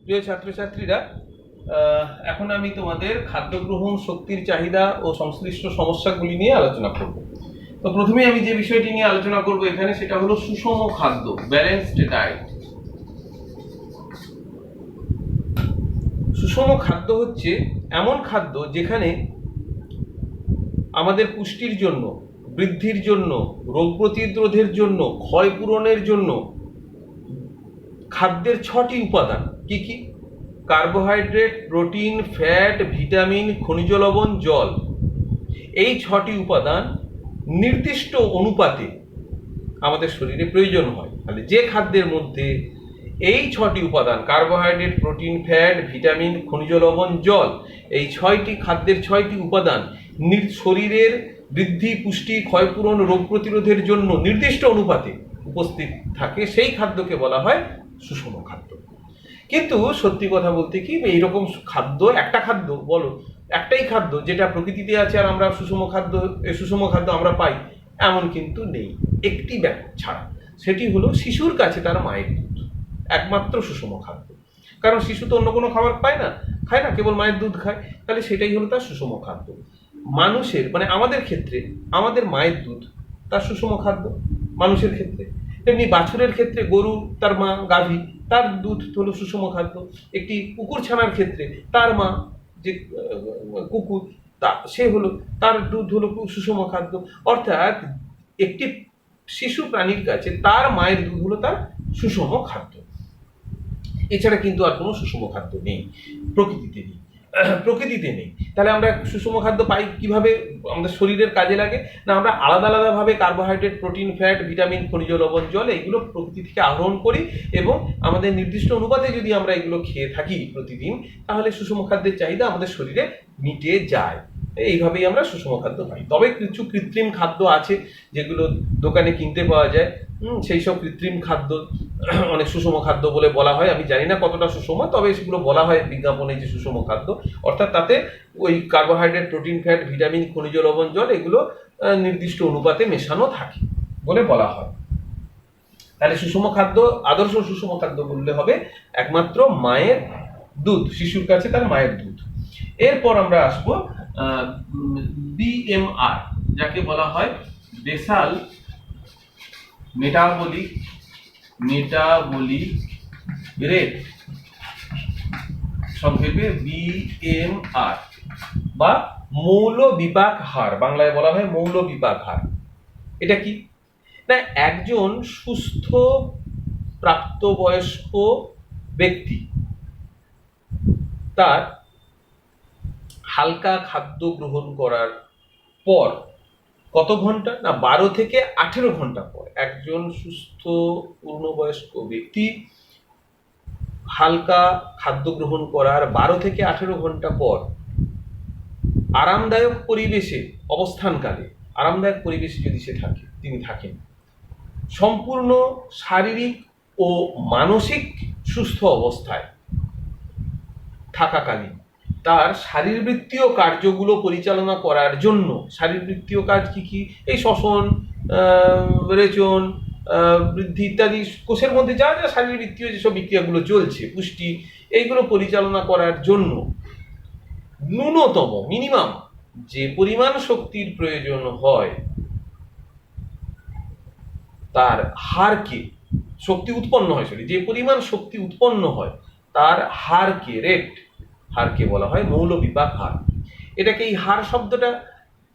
প্রিয় ছাত্রছাত্রীরা, এখন আমি তোমাদের খাদ্য গ্রহণ, শক্তির চাহিদা ও সংশ্লিষ্ট সমস্যাগুলি নিয়ে আলোচনা করব। তো প্রথমে আমি যে বিষয়টি নিয়ে আলোচনা করব এখানে, সেটা হলো সুষম খাদ্য, ব্যালেন্সড ডায়েট। সুষম খাদ্য হচ্ছে এমন খাদ্য যেখানে আমাদের পুষ্টির জন্য, বৃদ্ধির জন্য, রোগ প্রতিরোধের জন্য, ক্ষয় পূরণের জন্য খাদ্যের 6টি উপাদান কি কি? কার্বোহাইড্রেট, প্রোটিন, ফ্যাট, ভিটামিন, খনিজ লবণ, জল। এই 6টি উপাদান নির্দিষ্ট অনুপাতে আমাদের শরীরে প্রয়োজন হয়। তাহলে যে খাদ্যের মধ্যে এই 6টি উপাদান, কার্বোহাইড্রেট, প্রোটিন, ফ্যাট, ভিটামিন, খনিজ লবণ, জল, এই 6টি খাদ্যের 6টি উপাদান শরীরের বৃদ্ধি, পুষ্টি, ক্ষয়পূরণ, রোগ প্রতিরোধের জন্য নির্দিষ্ট অনুপাতে উপস্থিত থাকে, সেই খাদ্যকে বলা হয় সুষম খাদ্য। কিন্তু সত্যি কথা বলতে কি, এইরকম খাদ্য, একটা খাদ্য বলো, একটাই খাদ্য যেটা প্রকৃতিতে আছে আর আমরা সুষম খাদ্য আমরা পাই, এমন কিন্তু নেই। একটি ছাড়া, সেটি হলো শিশুর কাছে তার মায়ের দুধ একমাত্র সুষম খাদ্য। কারণ শিশু তো অন্য কোনো খাবার খায় না, কেবল মায়ের দুধ খায়। তাহলে সেটাই হলো তার সুষম খাদ্য। মানুষের, মানে আমাদের ক্ষেত্রে আমাদের মায়ের দুধ তার সুষম খাদ্য মানুষের ক্ষেত্রে। তেমনি বাছুরের ক্ষেত্রে গরু, তার মা গাভী, তার দুধ হলো সুষম খাদ্য। একটি কুকুর ছানার ক্ষেত্রে তার মা, যে কুকুর, সে হলো, তার দুধ হলো সুষম খাদ্য। অর্থাৎ একটি শিশু প্রাণীর কাছে তার মায়ের দুধ হলো তার সুষম খাদ্য। এছাড়া কিন্তু আর কোনো সুষম খাদ্য নেই, প্রকৃতিতে নেই। তাহলে আমরা সুষম খাদ্য পাই কিভাবে? আমাদের শরীরের কাজে লাগে না, আমরা আলাদা আলাদাভাবে কার্বোহাইড্রেট, প্রোটিন, ফ্যাট, ভিটামিন, খনিজ লবণ, জল এইগুলো প্রকৃতি থেকে আহরণ করি, এবং আমাদের নির্দিষ্ট অনুপাতে যদি আমরা এগুলো খেয়ে থাকি প্রতিদিন, তাহলে সুষম খাদ্যের চাহিদা আমাদের শরীরে মিটে যায়। এইভাবেই আমরা সুষম খাদ্য পাই। তবে কিছু কৃত্রিম খাদ্য আছে যেগুলো দোকানে কিনতে পাওয়া যায়, সেই সব কৃত্রিম খাদ্য অনেক সুষম খাদ্য বলে বলা হয়। আমি জানি না কতটা সুষম, তবে সেগুলো বলা হয় বিজ্ঞাপনে যে সুষম খাদ্য। অর্থাৎ তাতে ওই কার্বোহাইড্রেট, প্রোটিন, ফ্যাট, ভিটামিন, খনিজ লবণ, জল এগুলো নির্দিষ্ট অনুপাতে মেশানো থাকে বলে বলা হয়। তাহলে সুষম খাদ্য, আদর্শ সুষম খাদ্য বললে হবে একমাত্র মায়ের দুধ, শিশুর কাছে তার মায়ের দুধ। এরপর আমরা আসবো BMR, যাকে বলা হয় বেসাল মেটাবলিক রেট, সংক্ষেপে BMR বা মৌল বিপাক হার, বাংলায় বলা হয় মৌল বিপাক হার। এটা কি না, একজন সুস্থ প্রাপ্তবয়স্ক ব্যক্তি তার হালকা খাদ্য গ্রহণ করার পর কত ঘন্টা না, 12 থেকে 18 ঘন্টা পর, একজন সুস্থ পূর্ণবয়স্ক ব্যক্তি হালকা খাদ্য গ্রহণ করার 12 থেকে 18 ঘন্টা পর আরামদায়ক পরিবেশে অবস্থানকালে, আরামদায়ক পরিবেশে যদি তিনি থাকেন, সম্পূর্ণ শারীরিক ও মানসিক সুস্থ অবস্থায় থাকাকালীন তার শারীরবৃত্তীয় কার্যগুলো পরিচালনা করার জন্য, শারীরবৃত্তীয় কাজ কি কি? এই শ্বসন, রেচন, বৃদ্ধি ইত্যাদি, কোষের মধ্যে যা যা শারীরবৃত্তীয় যেসব বিক্রিয়াগুলো চলছে, পুষ্টি, এইগুলো পরিচালনা করার জন্য ন্যূনতম, মিনিমাম যে পরিমাণ শক্তির প্রয়োজন হয়, তার হারকে, শক্তি উৎপন্ন হয়, যে পরিমাণ শক্তি উৎপন্ন হয় তার হারকে বলা হয় মৌল বিপাক হার। এটাকে, এই হার শব্দটা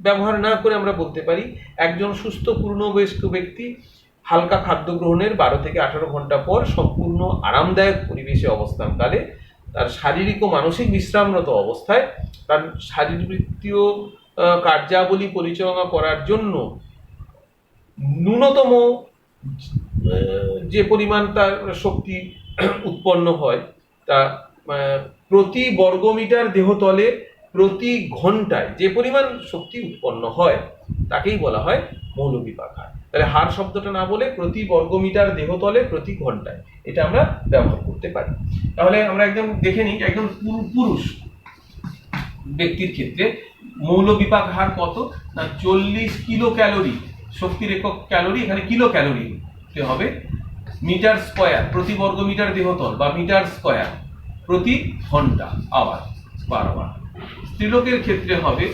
ব্যবহার না করে আমরা বলতে পারি একজন সুস্থ পূর্ণবয়স্ক ব্যক্তি হালকা খাদ্য গ্রহণের 12 থেকে 18 ঘন্টা পর সম্পূর্ণ আরামদায়ক পরিবেশে অবস্থানকালে তার শারীরিক ও মানসিক বিশ্রামরত অবস্থায় তার শারীরবৃত্তীয় কার্যাবলী পরিচালনা করার জন্য ন্যূনতম যে পরিমাণ তার শক্তি উৎপন্ন হয়, তা প্রতি বর্গমিটার দেহতলে প্রতি ঘন্টায় যে পরিমাণ শক্তি উৎপন্ন হয় তাকেই বলা হয় মৌল বিপাক হার। তাহলে হার শব্দটা না বলে প্রতি বর্গমিটার দেহতলে প্রতি ঘন্টায়, এটা আমরা ব্যবহার করতে পারি। তাহলে আমরা একদম দেখে নিই, একজন পুরুষ ব্যক্তির ক্ষেত্রে মৌল বিপাক হার কত না, 40 কিলো ক্যালোরি, শক্তির একক ক্যালোরি, এখানে কিলো ক্যালোরি হবে, মিটার স্কয়ার প্রতি বর্গমিটার দেহতল বা মিটার স্কয়ার প্রতি ঘন্টা আবার বারবার। স্ত্রীলোকের ক্ষেত্রে হবে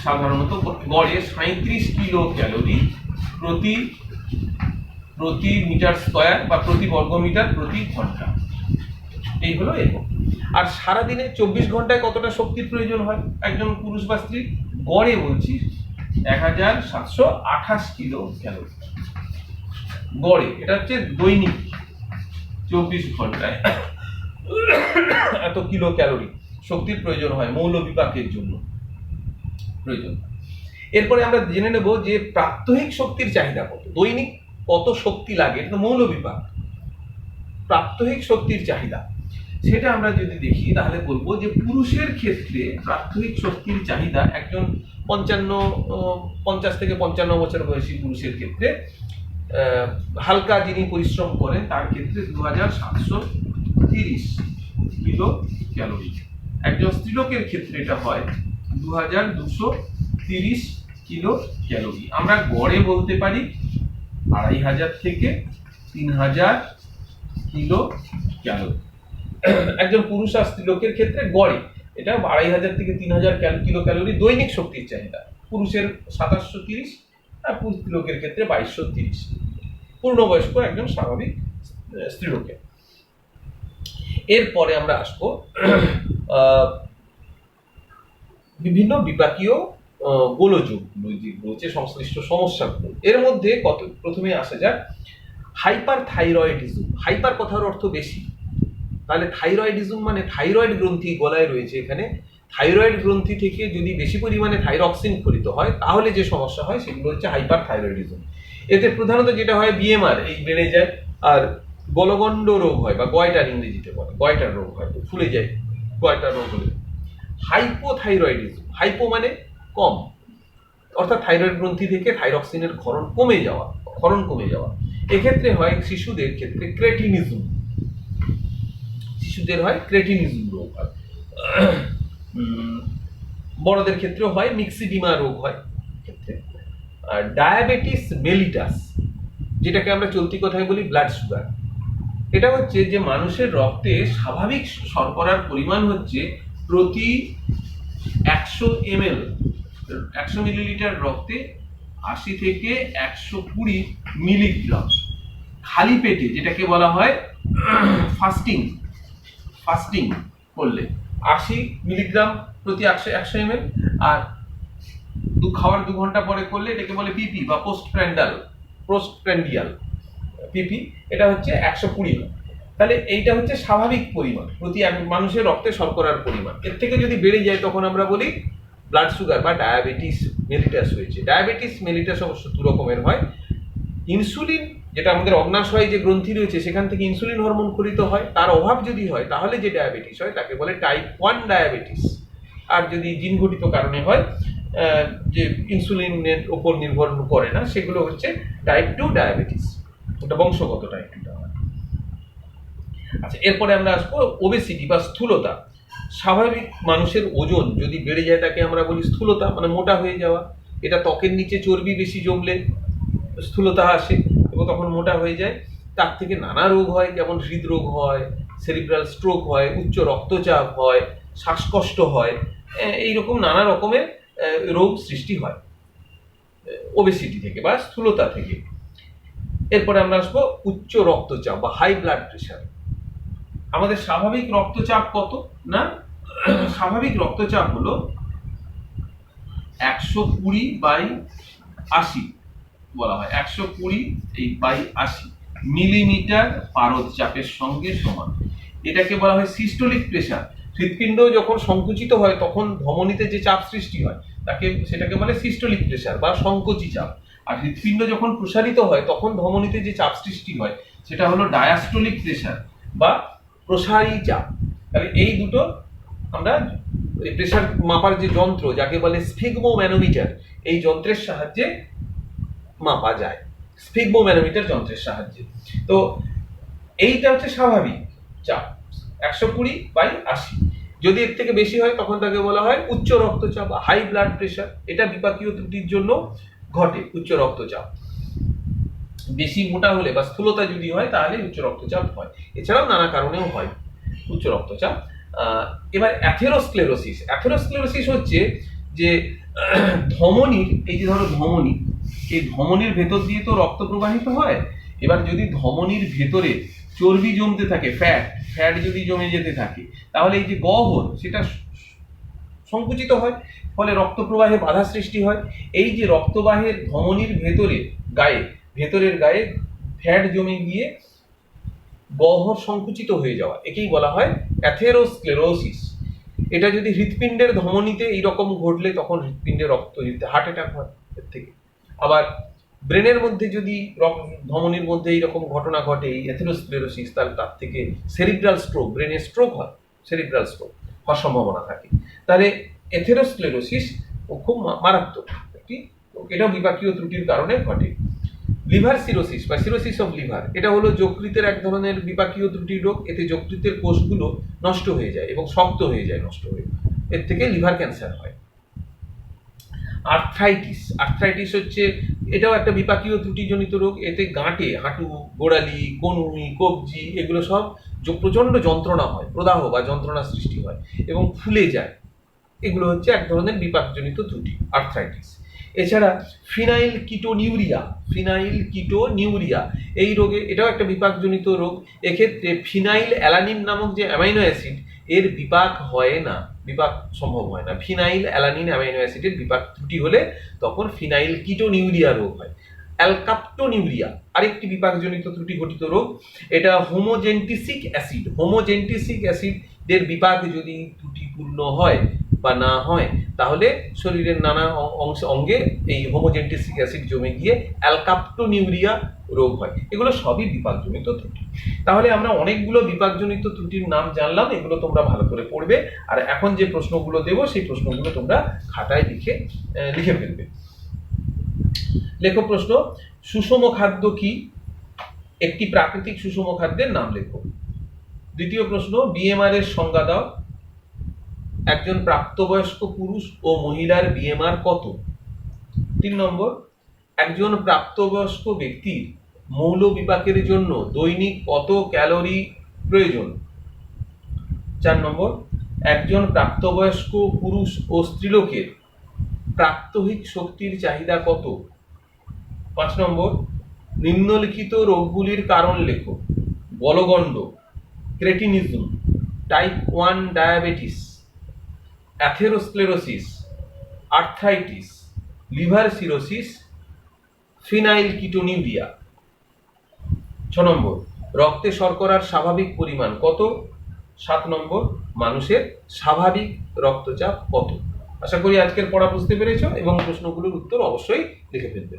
সাধারণত গড়ে 37 কিলো ক্যালোরি প্রতি প্রতি মিটার স্কয়ার বা প্রতি বর্গমিটার প্রতি ঘন্টা। এই হলো একক। আর সারাদিনে 24 ঘন্টায় কতটা শক্তির প্রয়োজন হয় একজন পুরুষ বা স্ত্রী? গড়ে বলছি 1728 কিলো ক্যালোরি গড়ে। এটা হচ্ছে দৈনিক 24 ঘন্টায় এত কিলো ক্যালোরি শক্তির প্রয়োজন হয় মৌল বিপাকের জন্য প্রয়োজন। এরপরে আমরা জেনে নেব যে প্রাত্যহিক শক্তির চাহিদা কত, দৈনিক কত শক্তি লাগে, এটা মৌল বিপাক। প্রাত্যহিক শক্তির চাহিদা সেটা আমরা যদি দেখি তাহলে বলবো যে পুরুষের ক্ষেত্রে প্রাত্যহিক শক্তির চাহিদা একজন 50 থেকে 55 বছর বয়সী পুরুষের ক্ষেত্রে হালকা যিনি পরিশ্রম করেন তার ক্ষেত্রে 2730 কিলো ক্যালোরি। একজন স্ত্রীলোকের ক্ষেত্রে এটা হয় 2230 কিলো ক্যালোরি। আমরা গড়ে বলতে পারি 2500 থেকে 3000 কিলো ক্যালোরি। একজন পুরুষ আর স্ত্রীলোকের ক্ষেত্রে গড়ে এটা 2500 থেকে 3000 কিলো ক্যালোরি দৈনিক শক্তির চাহিদা। পুরুষের 2730 আর স্ত্রীলোকের ক্ষেত্রে 2230, পূর্ণবয়স্ক একজন স্বাভাবিক স্ত্রীলোকের। এরপরে আমরা আসবো বিভিন্ন বিপাকীয় গোলযোগগুলো যেগুলো হচ্ছে সংশ্লিষ্ট সমস্যাগুলো। এর মধ্যে প্রথমে আসা যাক হাইপার থাইরয়েডিজম। হাইপার কথার অর্থ বেশি, তাহলে থাইরয়েডিজম মানে থাইরয়েড গ্রন্থি গলায় রয়েছে এখানে। থাইরয়েড গ্রন্থি থেকে যদি বেশি পরিমাণে থাইরক্সিন ক্ষরিত হয় তাহলে যে সমস্যা হয় সেগুলো হচ্ছে হাইপার থাইরয়েডিজম। এতে প্রধানত যেটা হয় বিএমআর এই বেড়ে যায়, আর গলগণ্ড রোগ হয় বা গয়টার ইংরেজিতে বলে, গয়টার রোগ হয়, ফুলে যায় গয়টার রোগ হলে। হাইপোথাইরয়েডিজম, হাইপো মানে কম, অর্থাৎ থাইরয়েড গ্রন্থি থেকে থাইরক্সিনের ক্ষরণ কমে যাওয়া। এক্ষেত্রে হয় শিশুদের ক্ষেত্রে ক্রেটিনিজম, শিশুদের হয় ক্রেটিনিজম রোগ হয়। বড়দের ক্ষেত্রেও হয় মিক্সিডিমা রোগ হয় ক্ষেত্রে। আর ডায়াবেটিস মেলিটাস, যেটাকে আমরা চলতি কথায় বলি ব্লাড সুগার, এটা হচ্ছে যে মানুষের রক্তে স্বাভাবিক শর্করার পরিমাণ হচ্ছে প্রতি 100 ml 100 মিলিলিটার রক্তে 80 থেকে 120 মিলিগ্রাম। খালি পেটে যেটাকে বলা হয় ফাস্টিং করলে 80 মিলিগ্রাম প্রতি 100 ml, আর খাওয়ার 2 ঘন্টা পরে করলে এটাকে বলে পিপি বা পোস্টপ্র্যান্ডিয়াল পিপি, এটা হচ্ছে 120। তাহলে এইটা হচ্ছে স্বাভাবিক পরিমাণ প্রতি মানুষের রক্তে শর্করার পরিমাণ। এর থেকে যদি বেড়ে যায় তখন আমরা বলি ব্লাড সুগার বা ডায়াবেটিস মেলিটাস হয়েছে। ডায়াবেটিস মেলিটাস অবশ্য দু রকমের হয়। ইনসুলিন, যেটা আমাদের অগ্নাশয় যে গ্রন্থি রয়েছে সেখান থেকে ইনসুলিন হরমোন ক্ষরিত হয়, তার অভাব যদি হয় তাহলে যে ডায়াবেটিস হয় তাকে বলে টাইপ 1 ডায়াবেটিস। আর যদি জিনঘটিত কারণে হয় যে ইনসুলিনের উপর নির্ভর করে না, সেগুলো হচ্ছে টাইপ 2 ডায়াবেটিস, ওটা বংশগত টাইপ 2টা হয়। আচ্ছা, এরপরে আমরা আসবো ওবেসিটি বা স্থূলতা। স্বাভাবিক মানুষের ওজন যদি বেড়ে যায় তাকে আমরা বলি স্থূলতা, মানে মোটা হয়ে যাওয়া। এটা ত্বকের নিচে চর্বি বেশি জমলে স্থূলতা আসে এবং তখন মোটা হয়ে যায়। তার থেকে নানা রোগ হয়, যেমন হৃদরোগ হয়, সেরিব্রাল স্ট্রোক হয়, উচ্চ রক্তচাপ হয়, শ্বাসকষ্ট হয়, এইরকম নানা রকমের রোগ সৃষ্টি হয় ওবেসিটি থেকে বা স্থূলতা থেকে। এরপরে আমরা আসবো উচ্চ রক্তচাপ বা হাই ব্লাড প্রেশার। আমাদের স্বাভাবিক রক্তচাপ কত না? স্বাভাবিক রক্তচাপ হলো 120/80 বলা হয়, 120/80 মিলিমিটার পারদ চাপের সঙ্গে সমান। এটাকে বলা হয় সিস্টোলিক প্রেশার। হৃৎপিণ্ড যখন সংকুচিত হয় তখন ধমনীতে যে চাপ সৃষ্টি হয় সেটাকে বলে সিস্টোলিক প্রেশার বা সংকোচী চাপ। আর হৃৎপিণ্ড যখন প্রসারিত হয় তখন ধমনীতে যে চাপ সৃষ্টি হয় সেটা হলো ডায়াস্টোলিক প্রেশার বা প্রসারী চাপ। তাহলে এই দুটো আমরা প্রেশার মাপার যে যন্ত্র যাকে বলে স্ফিগমোম্যানোমিটার, এই যন্ত্রের সাহায্যে মাপা যায়, স্ফিগমোম্যানোমিটার যন্ত্রের সাহায্যে। তো এইটা হচ্ছে স্বাভাবিক চাপ 120/80। যদি এর থেকে বেশি হয় তখন তাকে বলা হয় উচ্চ রক্তচাপ বা হাই ব্লাড প্রেশার। এটা বিপাকীয় ত্রুটির জন্য ঘটে উচ্চ রক্তচাপ। বেশি মোটা হলে বা স্থূলতা যদি হয় তাহলে উচ্চ রক্তচাপ হয়, এছাড়াও নানা কারণেও হয়। উচ্চ রক্তচাপ। এবার অ্যাথেরোস্ক্লেরোসিস। অ্যাথেরোস্ক্লেরোসিস হচ্ছে যে ধমনীর, এই যে ধরো ধমনী, এই ধমনীর ভেতর দিয়ে তো রক্ত প্রবাহিত হয়। এবার যদি ধমনীর ভেতরে চর্বি জমতে থাকে, ফ্যাট যদি জমে যেতে থাকে, তাহলে এই যে গহ্বর সেটা সংকুচিত হয়, ফলে রক্ত প্রবাহে বাধা সৃষ্টি হয়। এই যে রক্তবাহের ধমনীর ভেতরের গায়ে ফ্যাট জমে গিয়ে গহ্বর সংকুচিত হয়ে যাওয়া, একেই বলা হয় অ্যাথেরোস্ক্লেরোসিস। এটা যদি হৃৎপিণ্ডের ধমনীতে এইরকম ঘটলে তখন হৃৎপিণ্ডে রক্ত হার্ট অ্যাটাক হয় এর থেকে। আবার ব্রেনের মধ্যে যদি ধমনীর মধ্যে এইরকম ঘটনা ঘটে, এই অ্যাথেরোস্ক্লেরোসিস, তাহলে তার থেকে সেরিব্রাল স্ট্রোক, ব্রেনে স্ট্রোক হয়, সেরিব্রাল স্ট্রোক হওয়ার সম্ভাবনা থাকে। তাহলে অ্যাথেরোস্ক্লেরোসিস খুব মারাত্মক একটি, এটাও বিপাকীয় ত্রুটির কারণে ঘটে। লিভার সিরোসিস বা সিরোসিস অফ লিভার, এটা হলো যকৃতের এক ধরনের বিপাকীয় ত্রুটির রোগ। এতে যকৃতের কোষগুলো নষ্ট হয়ে যায় এবং শক্ত হয়ে যায়, নষ্ট হয়ে, এর থেকে লিভার ক্যান্সার হয়। আর্থ্রাইটিস হচ্ছে, এটাও একটা বিপাকীয় ত্রুটিজনিত রোগ। এতে গাঁটে, হাঁটু, গোড়ালি, কনুই, কবজি, এগুলো সব প্রচন্ড যন্ত্রণা হয়, প্রদাহ বা যন্ত্রণা সৃষ্টি হয় এবং ফুলে যায়। এগুলো হচ্ছে এক ধরনের বিপাকজনিত ত্রুটি, আর্থ্রাইটিস। এছাড়া ফিনাইল কিটোনিউরিয়া, এই রোগে, এটাও একটা বিপাকজনিত রোগ। এক্ষেত্রে ফিনাইল অ্যালানিন নামক যে অ্যামাইনো অ্যাসিড, এর বিপাক সম্ভব হয় না। ফিনাইল অ্যালানিন অ্যামাইনো অ্যাসিডের বিপাক ত্রুটি হলে তখন ফিনাইল কিটোনিউরিয়া রোগ হয়। অ্যালকাপ্টোনিউরিয়া আরেকটি বিপাকজনিত ত্রুটি ঘটিত রোগ। এটা হোমোজেন্টিসিক অ্যাসিডের বিপাক যদি ত্রুটিপূর্ণ হয় বা না হয়, তাহলে শরীরের নানা অঙ্গে এই হোমোজেন্টিসিক অ্যাসিড জমে গিয়ে অ্যালকাপ্টোনিউরিয়া রোগ হয়। এগুলো সবই বিপাকজনিত ত্রুটি। তাহলে আমরা অনেকগুলো বিপাকজনিত ত্রুটির নাম জানলাম, এগুলো তোমরা ভালো করে পড়বে। আর এখন যে প্রশ্নগুলো দেবো সেই প্রশ্নগুলো তোমরা খাতায় লিখে ফেলবে। লেখো প্রশ্ন, সুষম খাদ্য কি? একটি প্রাকৃতিক সুষম খাদ্যের নাম লেখো। দ্বিতীয় প্রশ্ন, বিএমআর এর সংজ্ঞা দাও। একজন প্রাপ্তবয়স্ক পুরুষ ও মহিলার বিএমআর কত? 3 নম্বর, একজন প্রাপ্তবয়স্ক ব্যক্তির মৌল বিপাকের জন্য দৈনিক কত ক্যালোরি প্রয়োজন? 4 নম্বর, একজন প্রাপ্তবয়স্ক পুরুষ ও স্ত্রীলোকের প্রাত্যহিক শক্তির চাহিদা কত? 5 নম্বর, নিম্নলিখিত রোগগুলির কারণ লেখো। গলগণ্ড, cretinism, type 1 diabetes, atherosclerosis, arthritis, liver cirrhosis, phenyl ketonuria. 6 নম্বর, রক্তে শর্করার স্বাভাবিক পরিমাণ কত? 7 নম্বর, মানুষের স্বাভাবিক রক্তচাপ কত? আশা করি আজকের পড়া বুঝতে পেরেছো এবং প্রশ্নগুলোর উত্তর অবশ্যই লিখে ফেলবে।